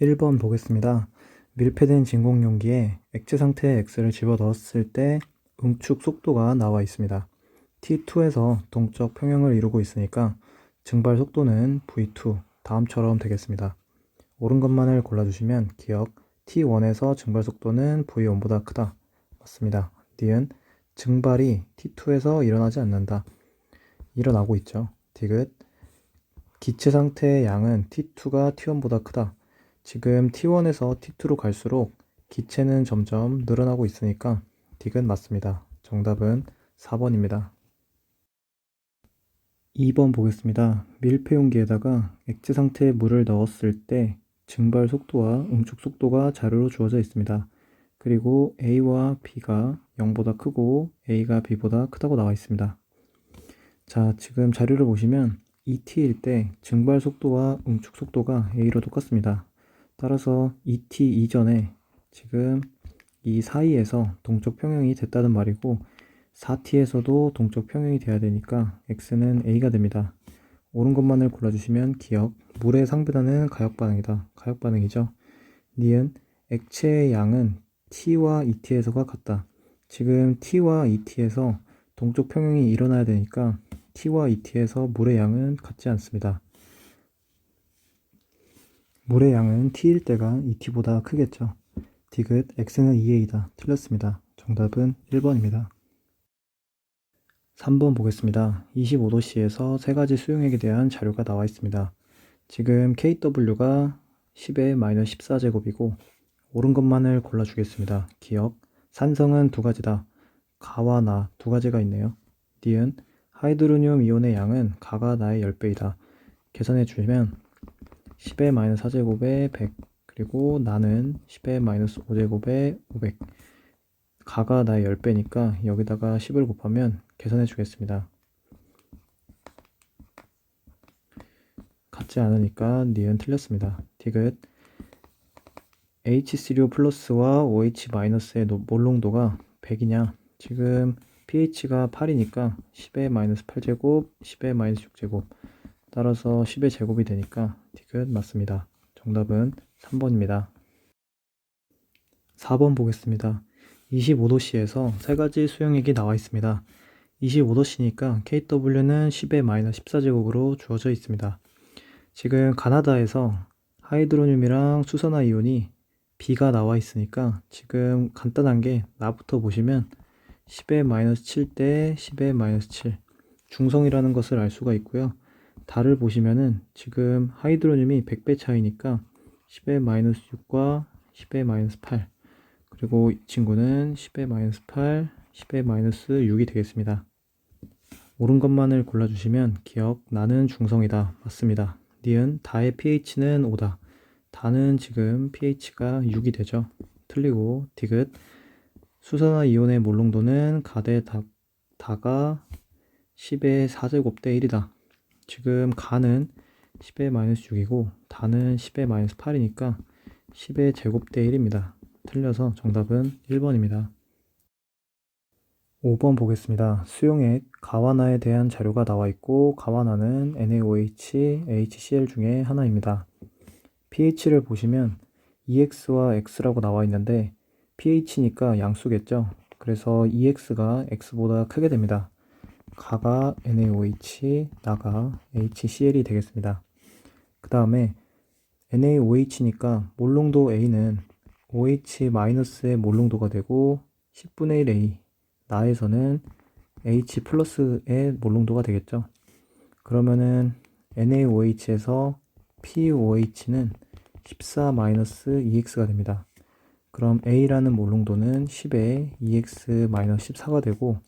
1번 보겠습니다. 밀폐된 진공 용기에 액체 상태의 X를 집어넣었을 때 응축 속도가 나와 있습니다. T2에서 동적 평형을 이루고 있으니까 증발 속도는 V2, 다음처럼 되겠습니다. 옳은 것만을 골라주시면 기억, T1에서 증발 속도는 V1보다 크다. 맞습니다. 니은, 증발이 T2에서 일어나지 않는다. 일어나고 있죠. 디귿, 기체 상태의 양은 T2가 T1보다 크다. 지금 T1에서 T2로 갈수록 기체는 점점 늘어나고 있으니까 디귿 맞습니다. 정답은 4번입니다. 2번 보겠습니다. 밀폐 용기에다가 액체 상태의 물을 넣었을 때 증발 속도와 응축 속도가 자료로 주어져 있습니다. 그리고 A와 B가 0보다 크고 A가 B보다 크다고 나와 있습니다. 자, 지금 자료를 보시면 ET일 때 증발 속도와 응축 속도가 A로 똑같습니다. 따라서 ET 이전에 지금 이 사이에서 동적 평형이 됐다는 말이고 4T에서도 동적 평형이 돼야 되니까 X는 A가 됩니다. 옳은 것만을 골라주시면 기억, 물의 상변화는 가역 반응이다. 가역 반응이죠. 니은, 액체의 양은 T와 ET에서가 같다. 지금 T와 ET에서 동적 평형이 일어나야 되니까 T와 ET에서 물의 양은 같지 않습니다. 물의 양은 T일 때가 ET보다 크겠죠. 디귿, X는 2A다. 틀렸습니다. 정답은 1번입니다. 3번 보겠습니다. 25도씨에서 세 가지 수용액에 대한 자료가 나와 있습니다. 지금 KW가 10의 마이너스 14제곱이고 옳은 것만을 골라주겠습니다. 기억, 산성은 두 가지다. 가와 나 두 가지가 있네요. 니은, 하이드로늄 이온의 양은 가가 나의 10배이다. 계산해 주시면 10의 마이너스 4제곱에 100, 그리고 나는 10의 마이너스 5제곱에 500. 가가 나의 10배니까 여기다가 10을 곱하면 계산해 주겠습니다. 같지 않으니까 니은 틀렸습니다. 디귿, HCl 플러스와 OH 마이너스의 몰농도가 100이냐? 지금 pH가 8이니까 10의 마이너스 8제곱, 10의 마이너스 6제곱, 따라서 10의 제곱이 되니까 디귿 맞습니다. 정답은 3번입니다. 4번 보겠습니다. 25도씨에서 세 가지 수용액이 나와 있습니다. 25도씨니까 KW는 10의 마이너스 14제곱으로 주어져 있습니다. 지금 가나다에서 하이드로늄이랑 수산화이온이 B가 나와 있으니까 지금 간단한 게 나부터 보시면 10의 마이너스 7대 10의 마이너스 7 중성이라는 것을 알 수가 있고요. 달을 보시면은 지금 하이드로늄이 100배 차이니까 10의 마이너스 6과 10의 마이너스 8, 그리고 이 친구는 10의 마이너스 8, 10의 마이너스 6이 되겠습니다. 옳은 것만을 골라주시면 기억, 나는 중성이다. 맞습니다. 니은, 다의 pH는 5다. 다는 지금 pH가 6이 되죠. 틀리고, 디귿, 수산화 이온의 몰농도는 가대 다가 10의 4제곱 대 1이다. 지금 가는 10의 마이너스 6이고 다는 10의 마이너스 8이니까 10의 제곱 대 1입니다. 틀려서 정답은 1번입니다. 5번 보겠습니다. 수용액 가와나에 대한 자료가 나와 있고 가와나는 NaOH, HCl 중에 하나입니다. pH를 보시면 EX와 X라고 나와 있는데 pH니까 양수겠죠. 그래서 EX가 X보다 크게 됩니다. 가가 NaOH, 나가 HCl이 되겠습니다. 그 다음에 NaOH니까 몰농도 A는 OH-의 몰농도가 되고 10분의 1 A, 나에서는 H 플러스의 몰농도가 되겠죠. 그러면은 NaOH에서 POH는 14-2X가 됩니다. 그럼 A라는 몰농도는 10에 2X-14가 되고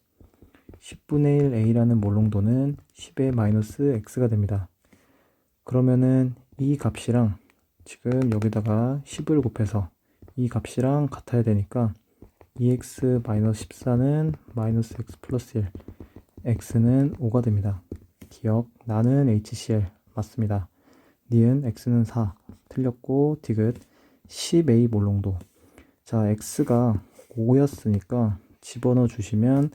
10분의 1 A라는 몰농도는 10의 마이너스 X가 됩니다. 그러면은 이 값이랑 지금 여기다가 10을 곱해서 이 값이랑 같아야 되니까 2x-14는 마이너스 x 플러스 1, x는 5가 됩니다. 기억, 나는 HCl 맞습니다. 니은 x는 4 틀렸고, 디귿 10A 몰농도. 자, x가 5였으니까 집어넣어 주시면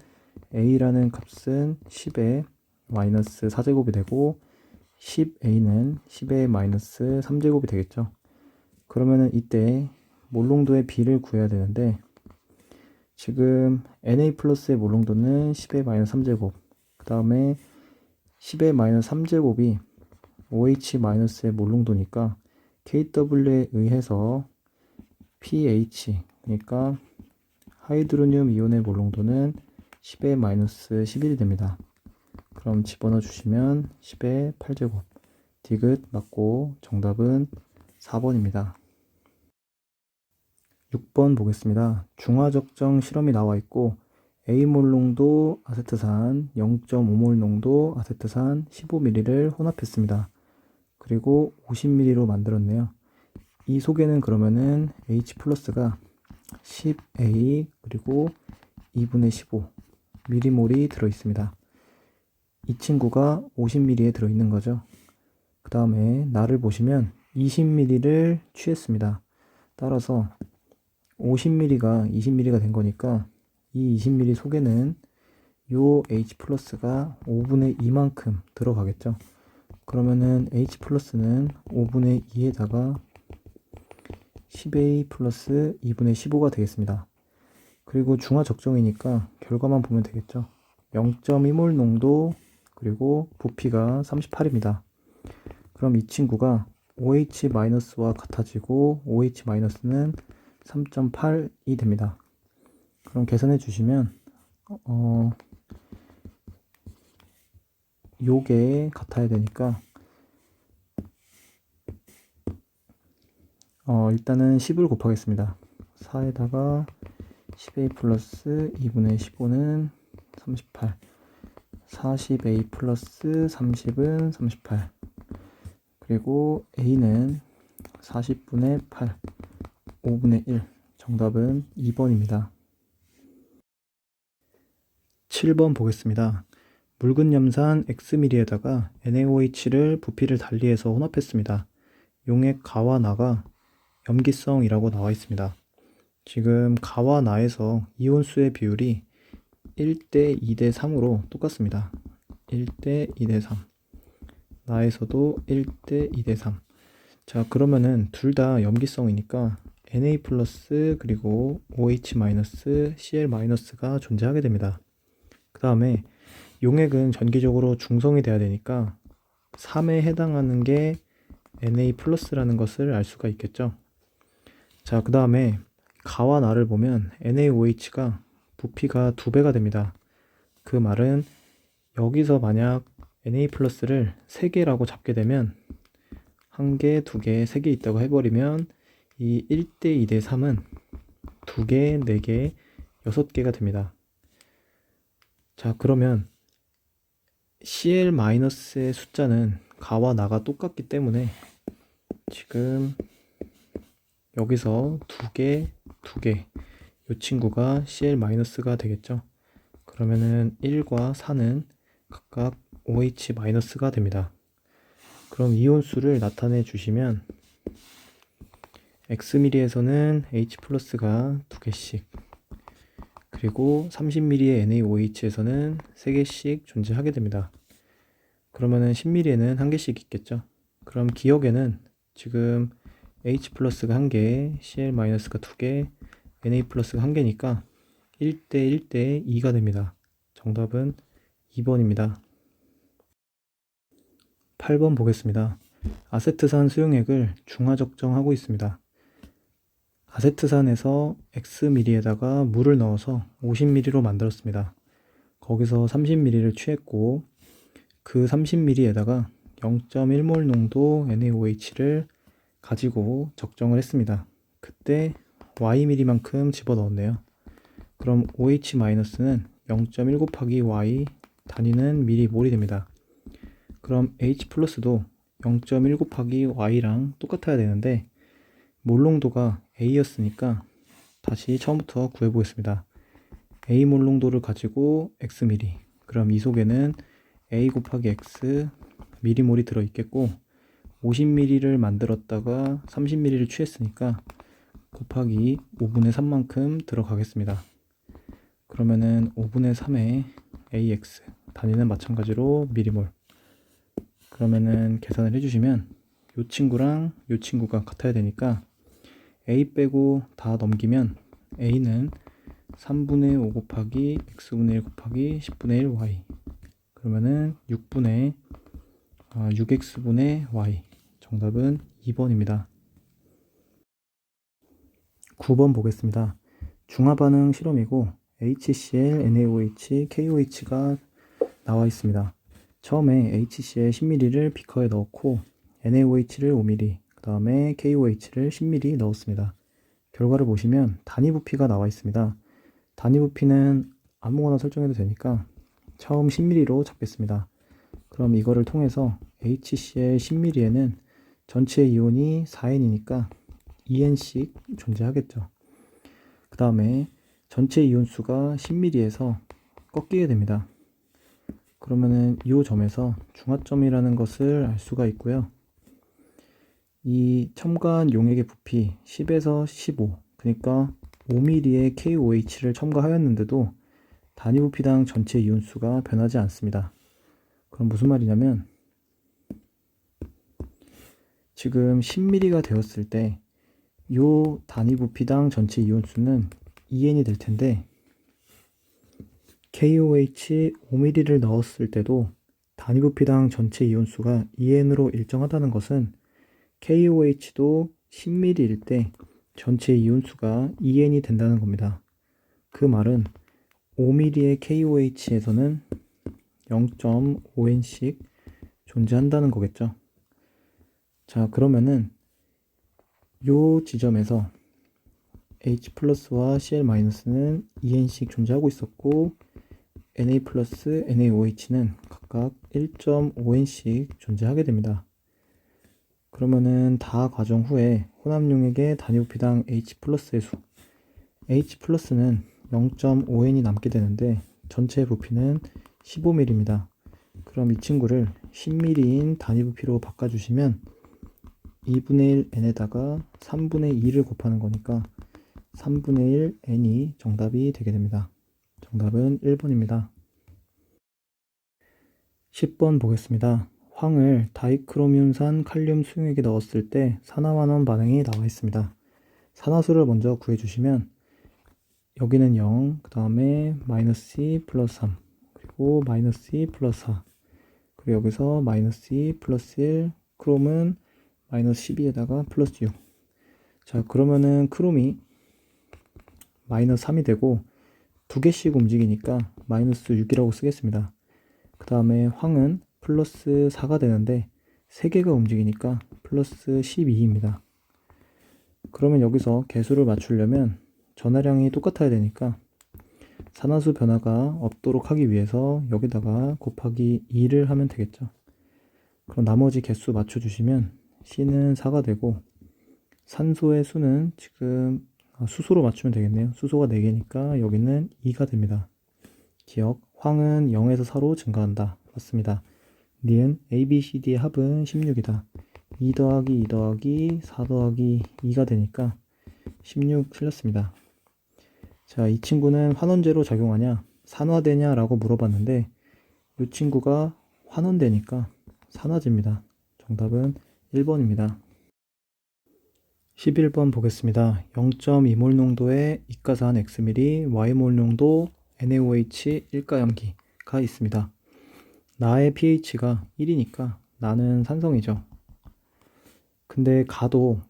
a라는 값은 10의 마이너스 4제곱이 되고 10a는 10의 마이너스 3제곱이 되겠죠. 그러면은 이때 몰롱도의 B를 구해야 되는데, 지금 Na 플러스의 몰롱도는 10의 마이너스 3제곱, 그 다음에 10의 마이너스 3제곱이 OH 마이너스의 몰롱도니까 KW에 의해서 pH, 그러니까 하이드로늄 이온의 몰롱도는 10의 마이너스 11이 됩니다. 그럼 집어넣어 주시면 10의 8제곱, 디귿 맞고 정답은 4번입니다. 6번 보겠습니다. 중화적정 실험이 나와 있고 A몰 농도 아세트산 0.5몰 농도 아세트산 15ml를 혼합했습니다. 그리고 50ml로 만들었네요. 이 속에는 그러면은 H 플러스가 10A 그리고 2분의 15 미리몰이 들어있습니다. 이 친구가 50ml에 들어있는 거죠. 그 다음에 나를 보시면 20ml를 취했습니다. 따라서 50ml가 20ml가 된 거니까 이 20ml 속에는 요 H 플러스가 5분의 2만큼 들어가겠죠. 그러면은 H 플러스는 5분의 2에다가 10A 플러스 2분의 15가 되겠습니다. 그리고 중화 적정이니까 결과만 보면 되겠죠. 0.2몰 농도 그리고 부피가 38입니다. 그럼 이 친구가 OH-와 같아지고 OH-는 3.8이 됩니다. 그럼 계산해 주시면 요게 같아야 되니까 일단은 10을 곱하겠습니다. 4에다가 10A 플러스 2분의 15는 38, 40A 플러스 30은 38, 그리고 A는 40분의 8, 5분의 1, 정답은 2번입니다. 7번 보겠습니다. 묽은 염산 Xml에다가 NaOH를 부피를 달리해서 혼합했습니다. 용액 가와 나가 염기성이라고 나와 있습니다. 지금 가와 나에서 이온수의 비율이 1대 2대 3으로 똑같습니다. 1대 2대 3. 나에서도 1대 2대 3. 자, 그러면은 둘 다 염기성이니까 Na 플러스 그리고 OH 마이너스 Cl 마이너스가 존재하게 됩니다. 그 다음에 용액은 전기적으로 중성이 돼야 되니까 3에 해당하는 게 Na 플러스라는 것을 알 수가 있겠죠. 자, 그 다음에 가와 나를 보면 NaOH가 부피가 2배가 됩니다. 그 말은 여기서 만약 Na 플러스를 3개라고 잡게 되면 1개, 2개, 3개 있다고 해버리면 이 1대 2대 3은 2개, 4개, 6개가 됩니다. 자, 그러면 Cl-의 숫자는 가와 나가 똑같기 때문에 지금 여기서 2개, 2개 이 친구가 Cl-가 되겠죠. 그러면은 1과 4는 각각 OH-가 됩니다. 그럼 이온수를 나타내 주시면 Xml에서는 H 플러스가 2개씩, 그리고 30ml의 NaOH에서는 3개씩 존재하게 됩니다. 그러면은 10ml에는 1개씩 있겠죠. 그럼 기억에는 지금 H 플러스가 1개, Cl-가 2개, Na 플러스가 1개니까 1대 1대 2가 됩니다. 정답은 2번입니다. 8번 보겠습니다. 아세트산 수용액을 중화 적정하고 있습니다. 아세트산에서 Xml에다가 물을 넣어서 50ml로 만들었습니다. 거기서 30ml를 취했고 그 30ml에다가 0.1몰 농도 NaOH를 가지고 적정을 했습니다. 그때 Yml만큼 집어넣었네요. 그럼 OH-는 0.1 곱하기 Y 단위는 미리몰이 됩니다. 그럼 H 플러스도 0.1 곱하기 Y랑 똑같아야 되는데 몰농도가 A였으니까 다시 처음부터 구해보겠습니다. A 몰농도를 가지고 Xml, 그럼 이 속에는 A 곱하기 X 미리몰이 들어있겠고 50ml를 만들었다가 30ml를 취했으니까 곱하기 5분의 3만큼 들어가겠습니다. 그러면은 5분의 3에 AX 단위는 마찬가지로 미리몰. 그러면은 계산을 해주시면 요 친구랑 요 친구가 같아야 되니까 a 빼고 다 넘기면 a는 3분의 5 곱하기 x분의 1 곱하기 10분의 1 y, 그러면은 6x분의 y. 정답은 2번입니다. 9번 보겠습니다. 중화반응 실험이고 HCl, NaOH, KOH가 나와 있습니다. 처음에 HCl 10ml를 비커에 넣고 NaOH를 5ml, 그 다음에 KOH를 10ml 넣었습니다. 결과를 보시면 단위 부피가 나와 있습니다. 단위 부피는 아무거나 설정해도 되니까 처음 10ml로 잡겠습니다. 그럼 이거를 통해서 HCl 10ml에는 전체 이온이 4N이니까 2N씩 존재하겠죠. 그 다음에 전체 이온 수가 10ml에서 꺾이게 됩니다. 그러면은 이 점에서 중화점이라는 것을 알 수가 있고요. 이 첨가한 용액의 부피 10에서 15, 그러니까 5ml의 KOH를 첨가하였는데도 단위 부피당 전체 이온 수가 변하지 않습니다. 그럼 무슨 말이냐면 지금 10ml가 되었을 때 이 단위 부피당 전체 이온 수는 2N이 될 텐데 KOH 5ml를 넣었을 때도 단위 부피당 전체 이온 수가 2N으로 일정하다는 것은 KOH도 10ml일 때 전체 이온 수가 2N이 된다는 겁니다. 그 말은 5ml의 KOH에서는 0.5N씩 존재한다는 거겠죠. 자, 그러면은 요 지점에서 H 플러스와 Cl 마이너스는 2N씩 존재하고 있었고 Na 플러스 NaOH는 각각 1.5N씩 존재하게 됩니다. 그러면은 다 과정 후에 혼합용액의 단위 부피당 H 플러스의 수, H 플러스는 0.5N이 남게 되는데 전체 부피는 15ml입니다. 그럼 이 친구를 10ml인 단위 부피로 바꿔주시면 2분의 1n에다가 3분의 2를 곱하는 거니까 3분의 1n이 정답이 되게 됩니다. 정답은 1번입니다. 10번 보겠습니다. 황을 다이크로뮴산 칼륨 수용액에 넣었을 때 산화환원 반응이 나와 있습니다. 산화수를 먼저 구해주시면 여기는 0, 그 다음에 마이너스 2 플러스 3, 그리고 마이너스 2 플러스 4, 그리고 여기서 마이너스 2 플러스 1, 크롬은 마이너스 12에다가 플러스 6. 자, 그러면은 크롬이 마이너스 3이 되고 두 개씩 움직이니까 마이너스 6이라고 쓰겠습니다. 그 다음에 황은 플러스 4가 되는데 3개가 움직이니까 플러스 12입니다. 그러면 여기서 개수를 맞추려면 전하량이 똑같아야 되니까 산화수 변화가 없도록 하기 위해서 여기다가 곱하기 2를 하면 되겠죠. 그럼 나머지 개수 맞춰주시면 C는 4가 되고 산소의 수는 지금 수소로 맞추면 되겠네요. 수소가 4개니까 여기는 2가 됩니다. 기억, 황은 0에서 4로 증가한다. 맞습니다. 니은 A, B, C, D의 합은 16이다. 2 더하기 2 더하기 4 더하기 2가 되니까 16 틀렸습니다. 자, 이 친구는 환원제로 작용하냐 산화되냐 라고 물어봤는데 이 친구가 환원되니까 산화제입니다. 정답은 1번입니다. 11번 보겠습니다. 0.2몰 농도의 이가산 Xml, Y몰 농도 NaOH 일가염기가 있습니다. 나의 pH가 1이니까 나는 산성이죠. 근데 가도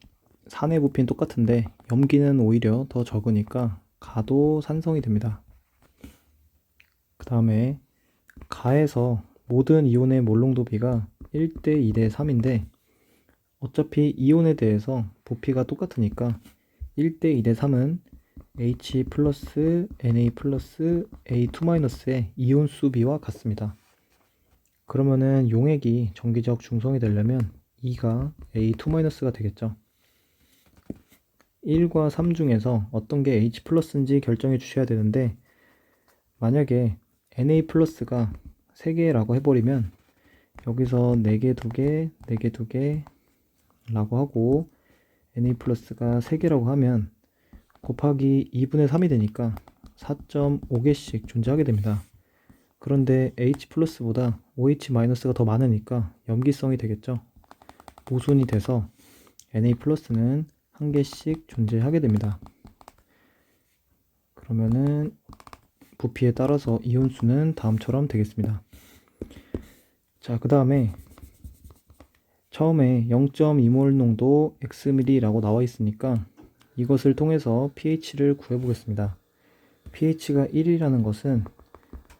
산의 부피는 똑같은데 염기는 오히려 더 적으니까 가도 산성이 됩니다. 그 다음에 가에서 모든 이온의 몰농도 비가 1대 2대 3인데 어차피 이온에 대해서 부피가 똑같으니까 1대 2대 3은 H 플러스 Na 플러스 A2-의 이온수 비와 같습니다. 그러면은 용액이 정기적 중성이 되려면 2가 A2-가 되겠죠. 1과 3 중에서 어떤 게 H 플러스인지 결정해 주셔야 되는데 만약에 Na 플러스가 3개라고 해버리면 여기서 4개, 2개, 4개, 2개 라고 하고 Na 플러스가 3개라고 하면 곱하기 2분의 3이 되니까 4.5개씩 존재하게 됩니다. 그런데 H 플러스보다 OH 마이너스가 더 많으니까 염기성이 되겠죠. 모순이 돼서 Na 플러스는 한 개씩 존재하게 됩니다. 그러면은 부피에 따라서 이온수는 다음처럼 되겠습니다. 자, 그 다음에 처음에 0.2몰 농도 xml라고 나와 있으니까 이것을 통해서 pH를 구해보겠습니다. pH가 1이라는 것은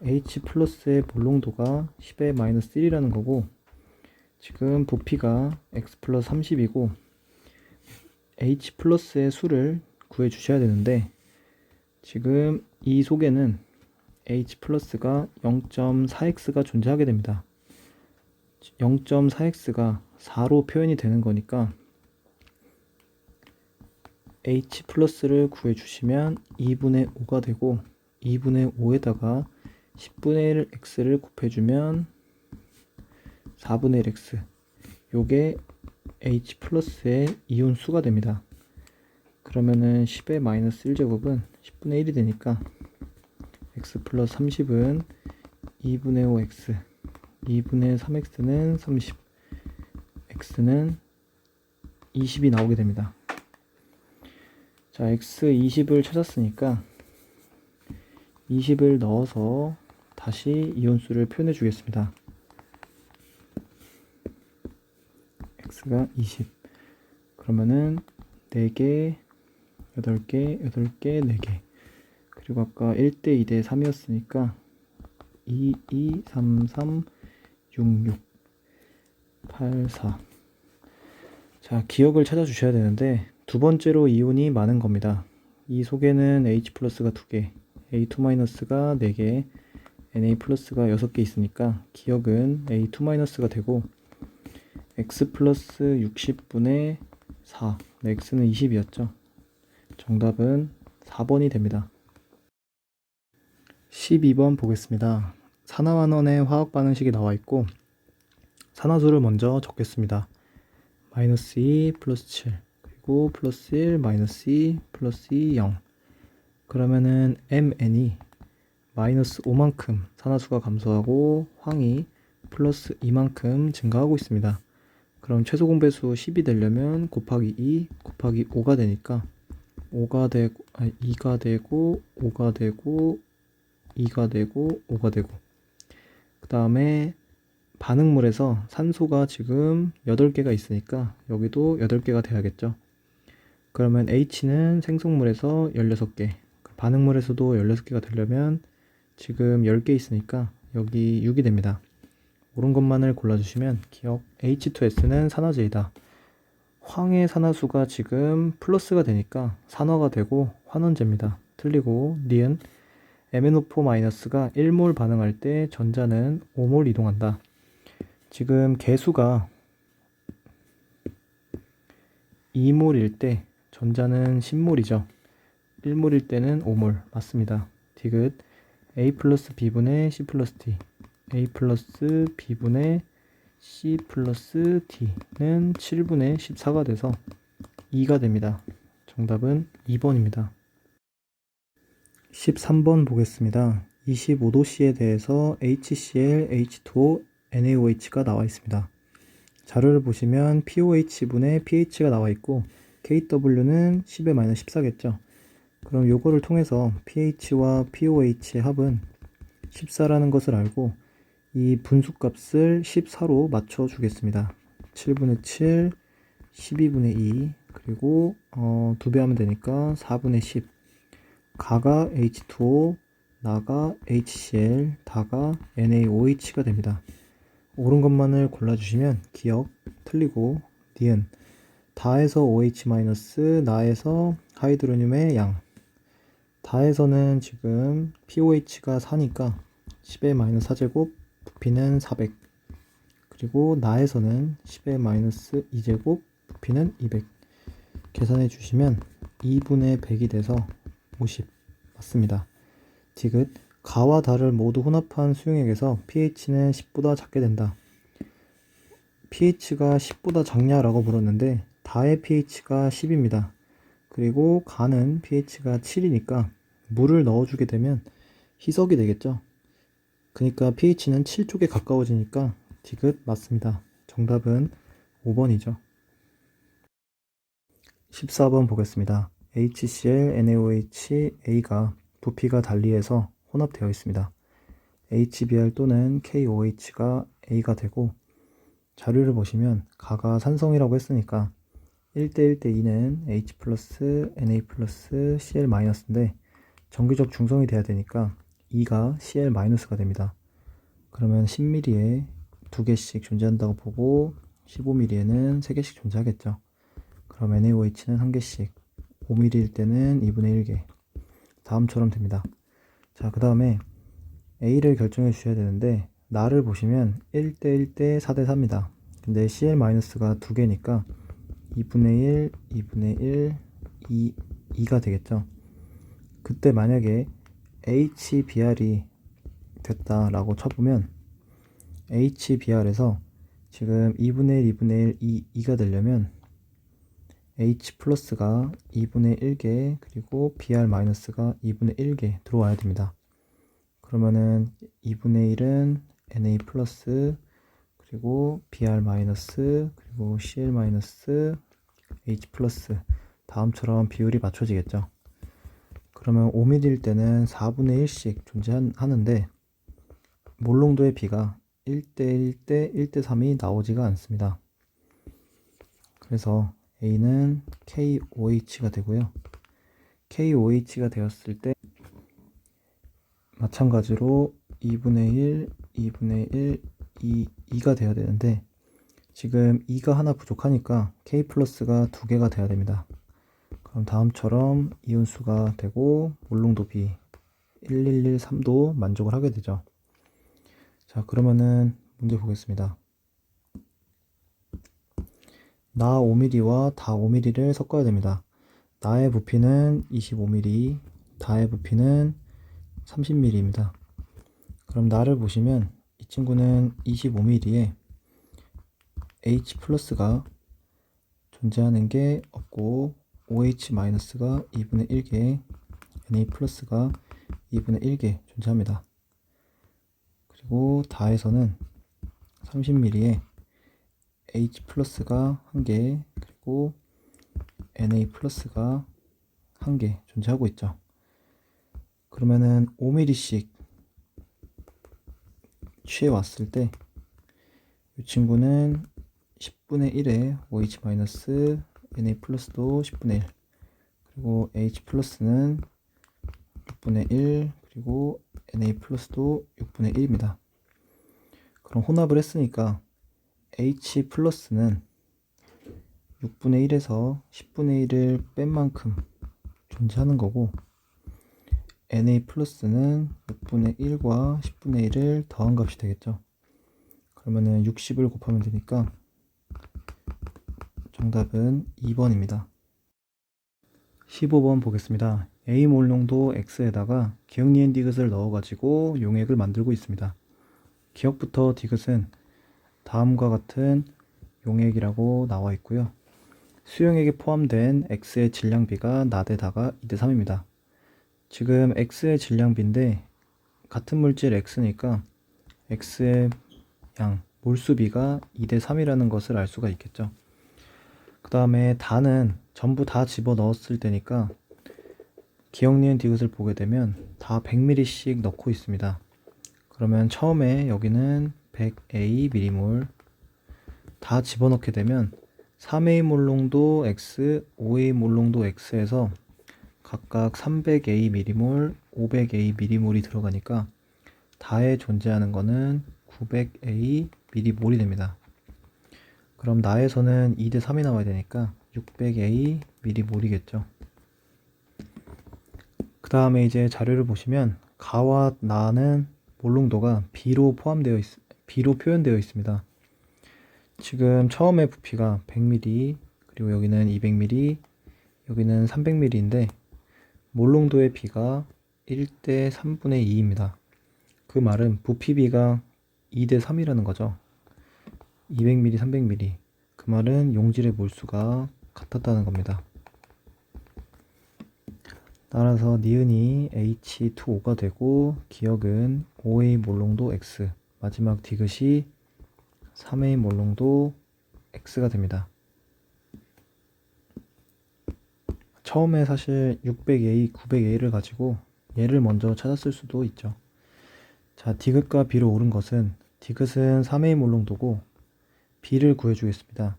H 플러스의 몰농도가 10의 마이너스 1이라는 거고, 지금 부피가 x 플러스 30이고 H 플러스의 수를 구해 주셔야 되는데, 지금 이 속에는 H 플러스가 0.4x가 존재하게 됩니다. 0.4x가 4로 표현이 되는 거니까 H 플러스를 구해 주시면 2분의 5가 되고, 2분의 5에다가 10분의 1 x를 곱해주면 4분의 1 x, 요게 H 플러스의 이온 수가 됩니다. 그러면은 10의 마이너스 1제곱은 10분의 1이 되니까 x 플러스 30은 2분의 5 x, 2분의 3 x는 30, x는 20이 나오게 됩니다. 자, x 20을 찾았으니까 20을 넣어서 다시 이온수를 표현해 주겠습니다. x가 20. 그러면은 4개, 8개, 8개, 4개. 그리고 아까 1대 2대 3이었으니까 2, 2, 3, 3, 6, 6, 8, 4. 자, 기억을 찾아 주셔야 되는데 두 번째로 이온이 많은 겁니다. 이 속에는 H 플러스가 2개, A2-가 4개, Na 플러스가 6개 있으니까 기억은 A2-가 되고, x 플러스 60분의 4, x는 20이었죠. 정답은 4번이 됩니다. 12번 보겠습니다. 산화환원의 화학 반응식이 나와 있고 산화수를 먼저 적겠습니다. 마이너스 2 플러스 7, 그리고 플러스 1 마이너스 2 플러스 2 0. 그러면은 mn이 마이너스 5만큼 산화수가 감소하고 황이 플러스 2만큼 증가하고 있습니다. 그럼 최소 공배수 10이 되려면 곱하기 2 곱하기 5가 되니까 5가 되고 2가 되고 5가 되고 2가 되고 5가 되고, 그 다음에 반응물에서 산소가 지금 8개가 있으니까 여기도 8개가 돼야겠죠. 그러면 H는 생성물에서 16개, 반응물에서도 16개가 되려면 지금 10개 있으니까 여기 6이 됩니다. 옳은 것만을 골라주시면 기억, H2S는 산화제이다. 황의 산화수가 지금 플러스가 되니까 산화가 되고 환원제입니다. 틀리고, 니은 MnO4-가 1몰 반응할 때 전자는 5몰 이동한다. 지금 개수가 2몰일 때 전자는 10몰이죠. 1몰일 때는 5몰 맞습니다. 디귿 A 플러스 B분의 C 플러스 D, A 플러스 B분의 C 플러스 D는 7분의 14가 돼서 2가 됩니다. 정답은 2번입니다. 13번 보겠습니다. 25도씨에 대해서 HCl, H2O, NaOH가 나와 있습니다. 자료를 보시면 POH분의 pH가 나와 있고 KW는 10의 마이너스 14겠죠. 그럼 요거를 통해서 pH와 POH의 합은 14라는 것을 알고 이 분수값을 14로 맞춰 주겠습니다. 7분의 7, 12분의 2, 그리고 2배 하면 되니까 4분의 10. 가가 H2O, 나가 HCl, 다가 NaOH가 됩니다. 옳은 것만을 골라주시면 기억, 틀리고, 니은 다에서 OH-, 나에서 하이드로늄의 양. 다에서는 지금 POH가 4니까 10의 마이너스 4제곱, 부피는 400. 그리고 나에서는 10의 마이너스 2제곱, 부피는 200. 계산해 주시면 2분의 100이 돼서 50 맞습니다. 디귿 가와 다를 모두 혼합한 수용액에서 pH는 10보다 작게 된다. pH가 10보다 작냐라고 물었는데 다의 pH가 10입니다. 그리고 가는 pH가 7이니까 물을 넣어주게 되면 희석이 되겠죠. 그러니까 pH는 7 쪽에 가까워지니까 디귿 맞습니다. 정답은 5번이죠. 14번 보겠습니다. HCl, NaOH, A가 부피가 달리해서 혼합되어 있습니다. HBr 또는 KOH가 A가 되고, 자료를 보시면 가가 산성이라고 했으니까 1대 1대 2는 H 플러스 Na 플러스 Cl 마이너스인데 정규적 중성이 돼야 되니까 2가 Cl 마이너스가 됩니다. 그러면 10ml에 2개씩 존재한다고 보고 15ml에는 3개씩 존재하겠죠. 그럼 NaOH는 1개씩, 5ml일 때는 2분의 1개. 다음처럼 됩니다. 자, 그 다음에 A를 결정해 주셔야 되는데, 나를 보시면 1대 1대 4대 4입니다. 근데 Cl-가 2개니까 2분의 1, 2분의 1, 2가 되겠죠. 그때 만약에 HBr이 됐다라고 쳐보면 HBr에서 지금 2분의 1, 2분의 1, 2가 되려면 H 플러스가 2분의 1개 그리고 Br-가 2분의 1개 들어와야 됩니다. 그러면은 2분의 1은 Na 플러스 그리고 Br 마이너스 그리고 Cl 마이너스 H 플러스 다음처럼 비율이 맞춰지겠죠. 그러면 5mm일 때는 4분의 1씩 존재하는데 몰롱도의 B가 1대 1대 1대 3이 나오지가 않습니다. 그래서 A는 KOH가 되고요. KOH가 되었을 때 마찬가지로 2분의 1, 2분의 1, 2가 돼야 되는데 지금 2가 하나 부족하니까 K 플러스가 2개가 돼야 됩니다. 그럼 다음처럼 이온수가 되고 몰롱도 B 1113도 만족을 하게 되죠. 자, 그러면은 문제 보겠습니다. 나 5mm와 다 5mm를 섞어야 됩니다. 나의 부피는 25mm, 다의 부피는 30mm입니다. 그럼 나를 보시면 이 친구는 25mm에 H 플러스가 존재하는 게 없고 OH 마이너스가 2분의 1개, Na 플러스가 2분의 1개 존재합니다. 그리고 다에서는 30mm에 H 플러스가 1개, 그리고 Na 플러스가 1개 존재하고 있죠. 그러면은 5mm씩 취해 왔을 때 이 친구는 10분의 1에 OH 마이너스 Na 플러스도 10분의 1 그리고 H 플러스는 6분의 1 그리고 Na 플러스도 6분의 1입니다. 그럼 혼합을 했으니까 H 플러스는 6분의 1에서 10분의 1을 뺀 만큼 존재하는 거고 Na 플러스는 6분의 1과 10분의 1을 더한 값이 되겠죠. 그러면은 60을 곱하면 되니까 정답은 2번입니다. 15번 보겠습니다. A 몰농도 X에다가 기억 니은 디귿을 넣어가지고 용액을 만들고 있습니다. 기억부터 디귿은 다음과 같은 용액이라고 나와 있고요. 수용액에 포함된 X의 질량비가 나대다가 2대3입니다. 지금 X의 질량비인데 같은 물질 X니까 X의 양, 몰수비가 2대3이라는 것을 알 수가 있겠죠. 그 다음에 다는 전부 다 집어 넣었을 때니까 기억 니은 디귿을 보게 되면 다 100ml씩 넣고 있습니다. 그러면 처음에 여기는 100A 미리몰 다 집어넣게 되면 3A 몰롱도 X, 5A 몰롱도 X에서 각각 300A 미리몰, 500A 미리몰이 들어가니까 다에 존재하는 거는 900A 미리몰이 됩니다. 그럼 나에서는 2대3이 나와야 되니까 600A 미리몰이겠죠. 그 다음에 이제 자료를 보시면 가와 나는 몰롱도가 B로 표현되어 있습니다. 지금 처음에 부피가 100ml, 그리고 여기는 200ml, 여기는 300ml인데 몰롱도의 B가 1대 3분의 2입니다. 그 말은 부피 B가 2대 3이라는 거죠. 200ml, 300ml. 그 말은 용질의 몰수가 같았다는 겁니다. 따라서 니은이 H2O가 되고 기억은 5A 몰롱도 X, 마지막 디귿이 3A 몰롱도 X가 됩니다. 처음에 사실 600A, 900A를 가지고 얘를 먼저 찾았을 수도 있죠. 자, 디귿과 B로 오른 것은 디귿은 3A 몰롱도고 B를 구해주겠습니다.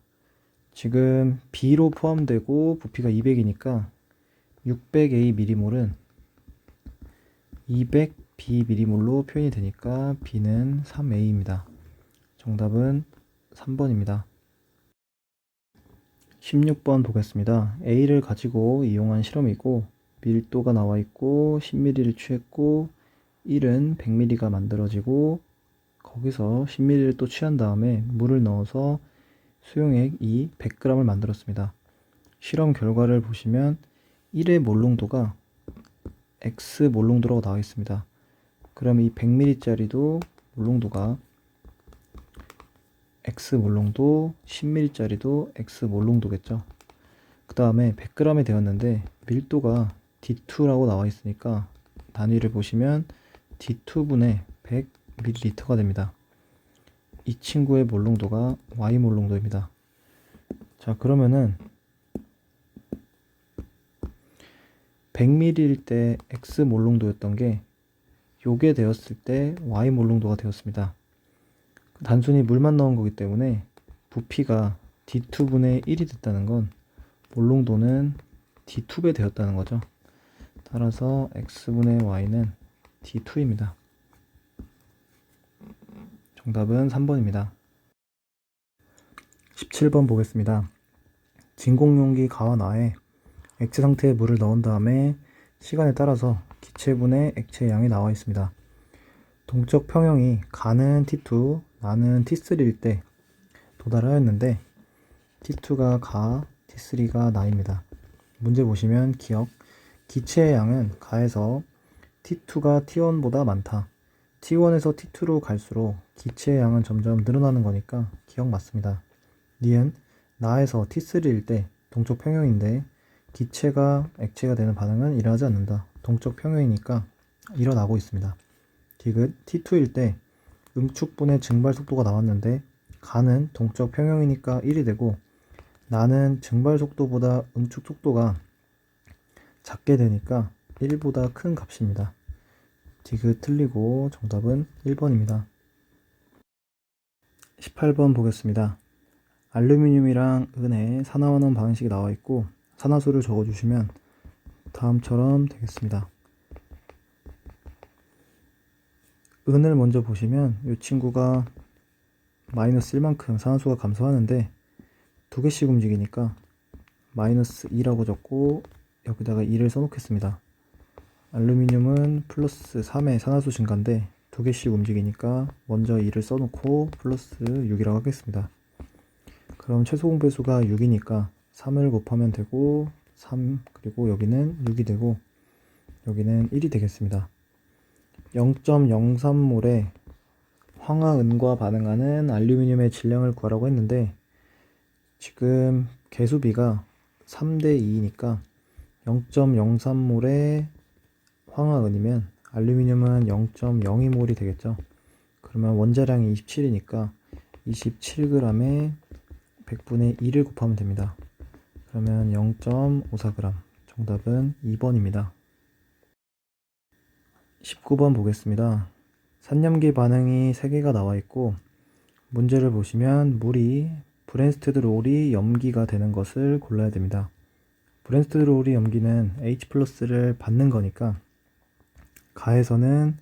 지금 B로 포함되고 부피가 200이니까 600A 미리몰은 200B 미리몰로 표현이 되니까 B는 3A입니다. 정답은 3번입니다. 16번 보겠습니다. A를 가지고 이용한 실험이고 밀도가 나와 있고 10mm를 취했고 1은 100mm가 만들어지고 거기서 10mm를 또 취한 다음에 물을 넣어서 수용액 2 100g을 만들었습니다. 실험 결과를 보시면 1의 몰롱도가 X 몰롱도라고 나와 있습니다. 그럼 이 100ml짜리도 몰롱도가 X 몰롱도, 10ml짜리도 X 몰롱도겠죠. 그 다음에 100g이 되었는데 밀도가 D2라고 나와 있으니까 단위를 보시면 D2분의 100ml가 됩니다. 이 친구의 몰롱도가 Y 몰롱도입니다. 자, 그러면은 100ml일 때 X 몰롱도였던 게 요게 되었을 때 Y 몰롱도가 되었습니다. 단순히 물만 넣은 거기 때문에 부피가 D2분의 1이 됐다는 건 몰롱도는 D2배 되었다는 거죠. 따라서 X분의 Y는 D2입니다. 정답은 3번입니다. 17번 보겠습니다. 진공용기 가와나에 액체 상태의 물을 넣은 다음에 시간에 따라서 기체분의 액체의 양이 나와 있습니다. 동적 평형이 가는 T2, 나는 T3일 때 도달하였는데 T2가 가, T3가 나입니다. 문제 보시면 기억, 기체의 양은 가에서 T2가 T1보다 많다. T1에서 T2로 갈수록 기체의 양은 점점 늘어나는 거니까 기억 맞습니다. 니은 나에서 T3일 때 동적 평형인데 기체가 액체가 되는 반응은 일어나지 않는다. 동적 평형이니까 일어나고 있습니다. 디귿 T2일 때 응축분의 증발 속도가 나왔는데 가는 동적 평형이니까 1이 되고 나는 증발 속도보다 응축 속도가 작게 되니까 1보다 큰 값입니다. 디귿 틀리고 정답은 1번입니다. 18번 보겠습니다. 알루미늄이랑 은의 산화환원 방식이 나와 있고 산화수를 적어주시면 다음처럼 되겠습니다. 은을 먼저 보시면 이 친구가 마이너스 1만큼 산화수가 감소하는데 두 개씩 움직이니까 마이너스 2라고 적고 여기다가 2를 써놓겠습니다. 알루미늄은 플러스 3의 산화수 증가인데 두 개씩 움직이니까 먼저 2를 써놓고 플러스 6이라고 하겠습니다. 그럼 최소 공배수가 6이니까 3을 곱하면 되고 3 그리고 여기는 6이 되고 여기는 1이 되겠습니다. 0.03몰의 황화은과 반응하는 알루미늄의 질량을 구하라고 했는데 지금 개수비가 3대 2이니까 0.03몰의 황화은이면 알루미늄은 0.02몰이 되겠죠. 그러면 원자량이 27이니까 27g에 100분의 2를 곱하면 됩니다. 그러면 0.54g. 정답은 2번입니다. 19번 보겠습니다. 산염기 반응이 3개가 나와 있고 문제를 보시면 물이 브랜스테드 롤이 염기가 되는 것을 골라야 됩니다. 브랜스테드 롤이 염기는 H+를 받는 거니까 가에서는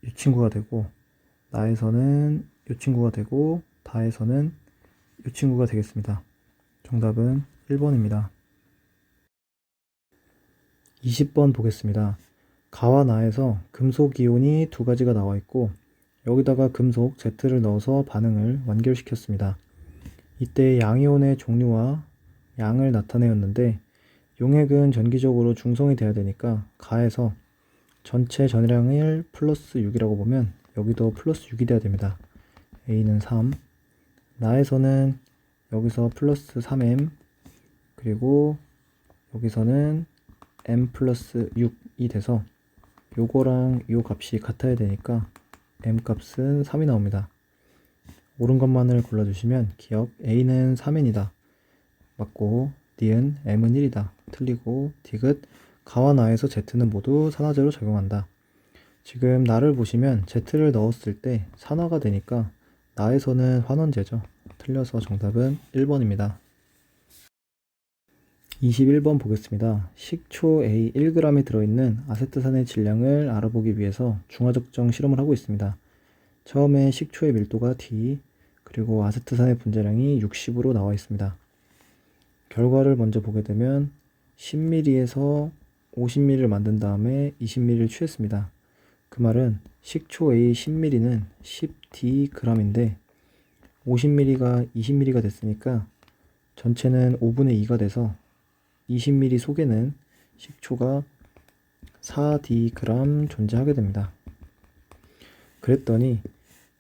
이 친구가 되고 나에서는 이 친구가 되고 다에서는 이 친구가 되겠습니다. 정답은 1번입니다. 20번 보겠습니다. 가와 나에서 금속 이온이 두 가지가 나와 있고 여기다가 금속 Z를 넣어서 반응을 완결시켰습니다. 이때 양이온의 종류와 양을 나타내었는데 용액은 전기적으로 중성이 돼야 되니까 가에서 전체 전해량을 플러스 6이라고 보면 여기도 플러스 6이 돼야 됩니다. A는 3, 나에서는 여기서 플러스 3M 그리고 여기서는 M 플러스 6이 돼서 요거랑 요 값이 같아야 되니까 M 값은 3이 나옵니다. 옳은 것만을 골라주시면 기억 A는 3N이다 맞고 D은 M은 1이다 틀리고 디귿 가와 나에서 Z는 모두 산화제로 작용한다. 지금 나를 보시면 Z를 넣었을 때 산화가 되니까 나에서는 환원제죠. 틀려서 정답은 1번입니다. 21번 보겠습니다. 식초 A 1g이 들어있는 아세트산의 질량을 알아보기 위해서 중화적정 실험을 하고 있습니다. 처음에 식초의 밀도가 D, 그리고 아세트산의 분자량이 60으로 나와 있습니다. 결과를 먼저 보게 되면 10ml에서 50ml를 만든 다음에 20ml를 취했습니다. 그 말은 식초 A 10ml는 10dg인데 50ml가 20ml가 됐으니까 전체는 5분의 2가 돼서 20ml 속에는 식초가 4dg 존재하게 됩니다. 그랬더니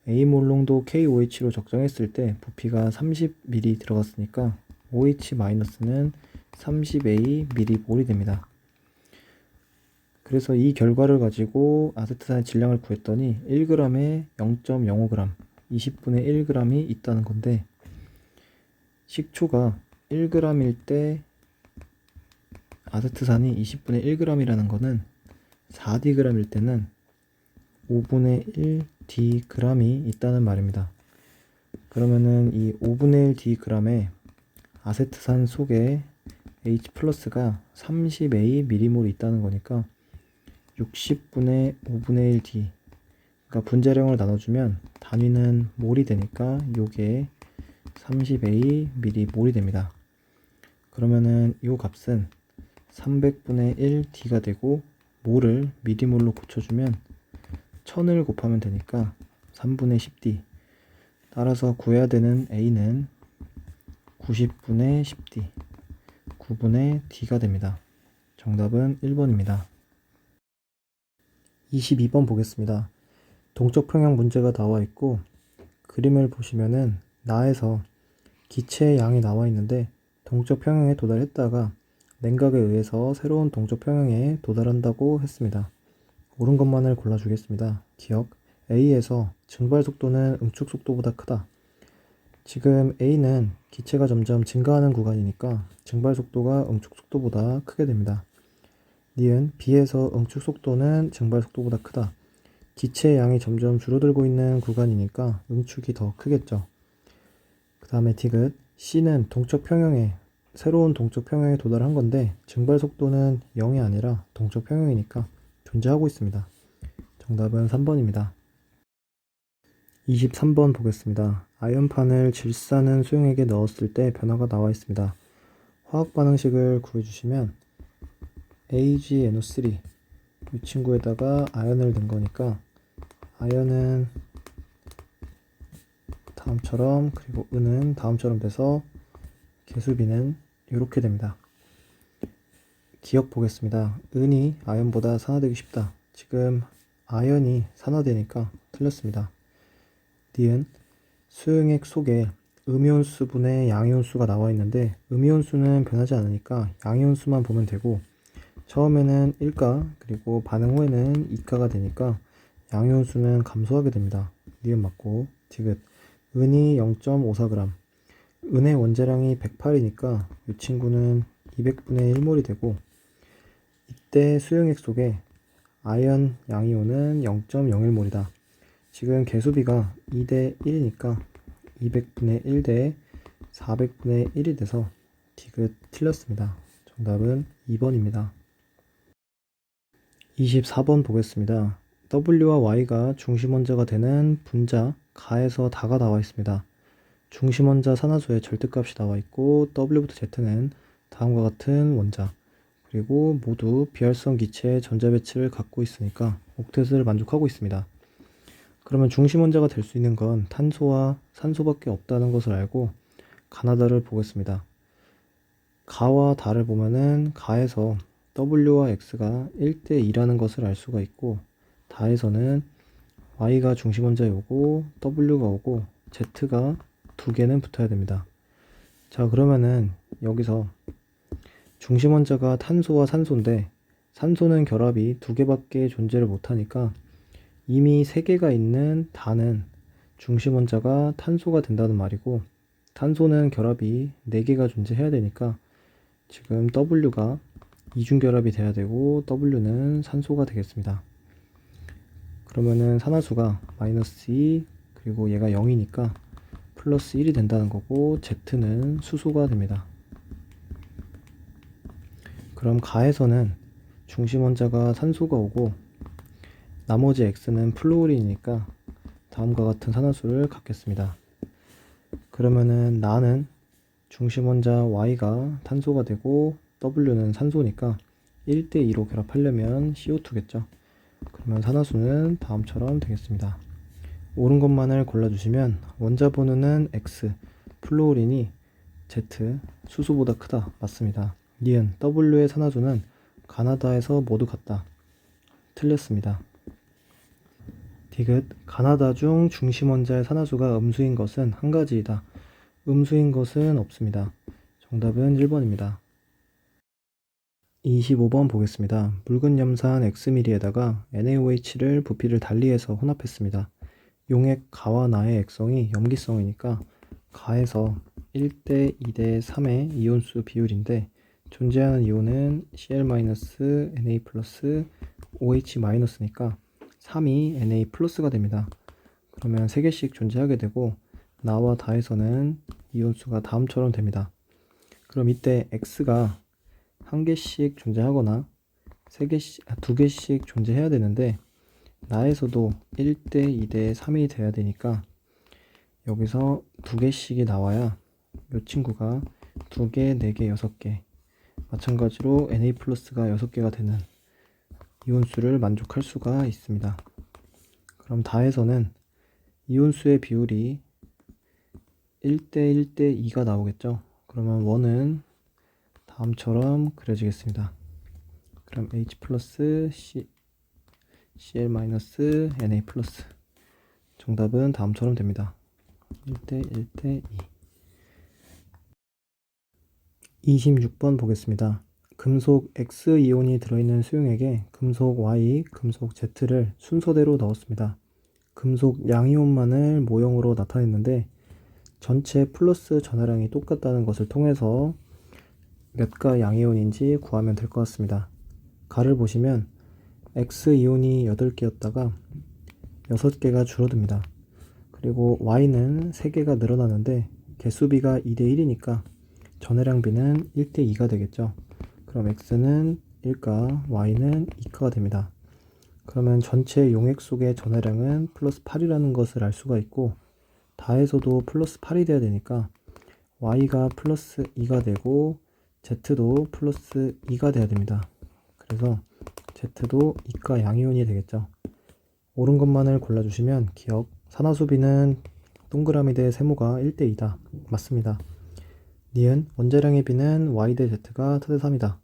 A몰 농도 KOH로 적정했을 때 부피가 30ml 들어갔으니까 OH-는 30A m몰이 됩니다. 그래서 이 결과를 가지고 아세트산의 질량을 구했더니 1g에 0.05g, 20분의 1g이 있다는 건데 식초가 1g일 때 아세트산이 20분의 1g이라는 거는 4dg일 때는 5분의 1dg이 있다는 말입니다. 그러면은 이 5분의 1dg에 아세트산 속에 H+가 30A m몰이 있다는 거니까 60분의 5분의 1d, 그러니까 분자량을 나눠주면 단위는 몰이 되니까 요게 30A m몰이 됩니다. 그러면은 요 값은 300분의 1d가 되고 몰을 미리몰로 고쳐주면 1000을 곱하면 되니까 3분의 10d. 따라서 구해야 되는 A는 90분의 10d, 9분의 d가 됩니다. 정답은 1번입니다. 22번 보겠습니다. 동적 평형 문제가 나와 있고 그림을 보시면은 나에서 기체의 양이 나와 있는데 동적 평형에 도달했다가 냉각에 의해서 새로운 동적 평형에 도달한다고 했습니다. 옳은 것만을 골라주겠습니다. 기억, A에서 증발 속도는 응축 속도보다 크다. 지금 A는 기체가 점점 증가하는 구간이니까 증발 속도가 응축 속도보다 크게 됩니다. 니은 B에서 응축 속도는 증발 속도보다 크다. 기체의 양이 점점 줄어들고 있는 구간이니까 응축이 더 크겠죠. 그 다음에 디귿 C는 동적 평형에 새로운 동적 평형에 도달한 건데 증발 속도는 0이 아니라 동적 평형이니까 존재하고 있습니다. 정답은 3번입니다. 23번 보겠습니다. 아연판을 질산은 수용액에 넣었을 때 변화가 나와 있습니다. 화학 반응식을 구해주시면 AgNO3 이 친구에다가 아연을 넣은 거니까 아연은 다음처럼, 그리고 은은 다음처럼 돼서 개수비는 이렇게 됩니다. 기억 보겠습니다. 은이 아연보다 산화되기 쉽다. 지금 아연이 산화되니까 틀렸습니다. 니은 수용액 속에 음이온수분의 양이온수가 나와 있는데 음이온수는 변하지 않으니까 양이온수만 보면 되고 처음에는 1가 그리고 반응 후에는 2가가 되니까 양이온수는 감소하게 됩니다. 니은 맞고 디귿 은이 0.54g, 은의 원자량이 108이니까 이 친구는 200분의 1몰이 되고 이때 수용액 속에 아연 양이온은 0.01몰이다. 지금 개수비가 2대 1이니까 200분의 1대 400분의 1이 돼서 디귿 틀렸습니다. 정답은 2번입니다. 24번 보겠습니다. W와 Y가 중심원자가 되는 분자 가에서 다가 나와 있습니다. 중심원자 산화수의 절대값이 나와 있고 W부터 Z는 다음과 같은 원자 그리고 모두 비활성 기체의 전자 배치를 갖고 있으니까 옥텟을 만족하고 있습니다. 그러면 중심원자가 될 수 있는 건 탄소와 산소밖에 없다는 것을 알고 가나다를 보겠습니다. 가와 다를 보면은 가에서 W와 X가 1대2라는 것을 알 수가 있고 다에서는 Y가 중심원자에 오고 W가 오고 Z가 두 개는 붙어야 됩니다. 자, 그러면은 여기서 중심원자가 탄소와 산소인데 산소는 결합이 두 개밖에 존재를 못하니까 이미 세 개가 있는 다는 중심원자가 탄소가 된다는 말이고 탄소는 결합이 네 개가 존재해야 되니까 지금 W가 이중결합이 돼야 되고 W는 산소가 되겠습니다. 그러면은 산화수가 마이너스 2 그리고 얘가 0이니까 플러스 1이 된다는 거고 Z는 수소가 됩니다. 그럼 가에서는 중심 원자가 산소가 오고 나머지 X는 플루오린이니까 다음과 같은 산화수를 갖겠습니다. 그러면은 나는 중심 원자 Y가 탄소가 되고 W는 산소니까 1대2로 결합하려면 CO2겠죠. 그러면 산화수는 다음처럼 되겠습니다. 옳은 것만을 골라주시면 원자 번호는 X, 플루오린이 Z, 수소보다 크다. 맞습니다. 니은 W의 산화수는 가나다에서 모두 같다. 틀렸습니다. 디귿 가나다 중 중심 원자의 산화수가 음수인 것은 한 가지이다. 음수인 것은 없습니다. 정답은 1번입니다. 25번 보겠습니다. 묽은 염산 X미리에다가 NaOH를 부피를 달리해서 혼합했습니다. 용액 가와 나의 액성이 염기성이니까 가에서 1대 2대 3의 이온수 비율인데 존재하는 이온은 Cl-, Na+, OH-니까 3이 Na+가 됩니다. 그러면 3개씩 존재하게 되고 나와 다에서는 이온수가 다음처럼 됩니다. 그럼 이때 X가 1개씩 존재하거나 2개씩 존재해야 되는데 나에서도 1대 2대 3이 돼야 되니까 여기서 2개씩이 나와야 이 친구가 2개, 4개, 6개 마찬가지로 Na+가 6개가 되는 이온수를 만족할 수가 있습니다. 그럼 다에서는 이온수의 비율이 1대 1대 2가 나오겠죠. 그러면 원은 다음처럼 그려지겠습니다. 그럼 H+, Cl-, Na+. 정답은 다음처럼 됩니다. 1대 1대 2. 26번 보겠습니다. 금속 X이온이 들어있는 수용액에 금속 Y, 금속 Z를 순서대로 넣었습니다. 금속 양이온만을 모형으로 나타냈는데 전체 플러스 전하량이 똑같다는 것을 통해서 몇 가 양이온인지 구하면 될 것 같습니다. 가를 보시면 X이온이 8개였다가 6개가 줄어듭니다. 그리고 Y는 3개가 늘어나는데 개수비가 2대 1이니까 전해량비는 1대 2가 되겠죠. 그럼 X는 1가, Y는 2가가 됩니다. 그러면 전체 용액 속의 전해량은 플러스 8이라는 것을 알 수가 있고 다에서도 플러스 8이 돼야 되니까 Y가 플러스 2가 되고 Z도 플러스 2가 돼야 됩니다. 그래서 Z도 2가 양이온이 되겠죠. 옳은 것만을 골라주시면 기억 산화수비는 동그라미 대 세모가 1대 2다. 맞습니다. 니은 원자량의 비는 Y 대 Z가 4대 3이다.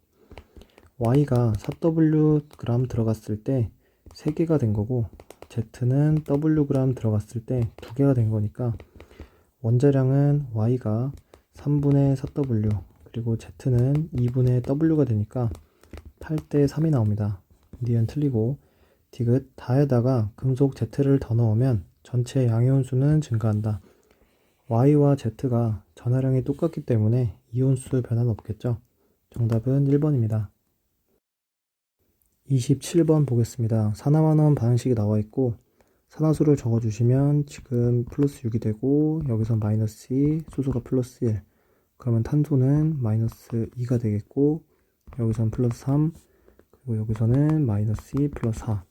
Y가 4W g 들어갔을 때 3개가 된 거고 Z는 Wg 들어갔을 때 2개가 된 거니까 원자량은 Y가 3분의 4W 그리고 Z는 2분의 W가 되니까 8대 3이 나옵니다. 니은 틀리고 디귿 다에다가 금속 Z를 더 넣으면 전체 양이온수는 증가한다. Y와 Z가 전하량이 똑같기 때문에 이온수 변화는 없겠죠. 정답은 1번입니다. 27번 보겠습니다. 산화환원 반응식이 나와 있고 산화수를 적어주시면 지금 플러스 6이 되고 여기서 마이너스 2, 수소가 플러스 1 그러면 탄소는 마이너스 2가 되겠고 여기서는 플러스 3 그리고 여기서는 마이너스 2 플러스 4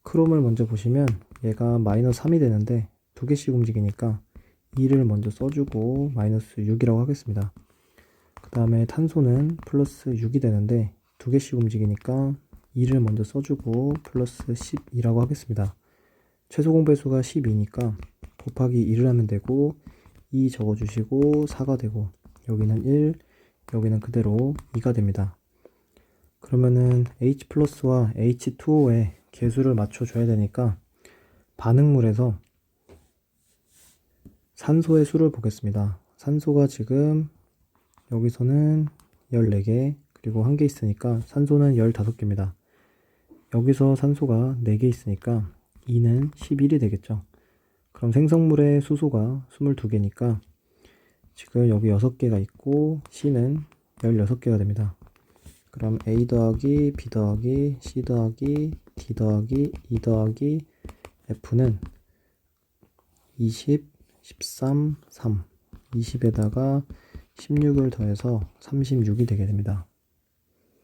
크롬을 먼저 보시면 얘가 마이너스 3이 되는데 2개씩 움직이니까 2를 먼저 써주고 마이너스 6이라고 하겠습니다. 그 다음에 탄소는 플러스 6이 되는데 2개씩 움직이니까 2를 먼저 써주고 플러스 12라고 하겠습니다. 최소 공배수가 12니까 곱하기 2를 하면 되고 2 적어주시고 4가 되고 여기는 1 여기는 그대로 2가 됩니다. 그러면은 H+와 H2O의 개수를 맞춰줘야 되니까 반응물에서 산소의 수를 보겠습니다. 산소가 지금 여기서는 14개 그리고 1개 있으니까 산소는 15개입니다. 여기서 산소가 4개 있으니까 2는 11이 되겠죠. 그럼 생성물의 수소가 22개니까 지금 여기 6개가 있고 C는 16개가 됩니다. 그럼 A 더하기 B 더하기 C 더하기 D 더하기 E 더하기 F는 20, 13, 3 20에다가 16을 더해서 36이 되게 됩니다.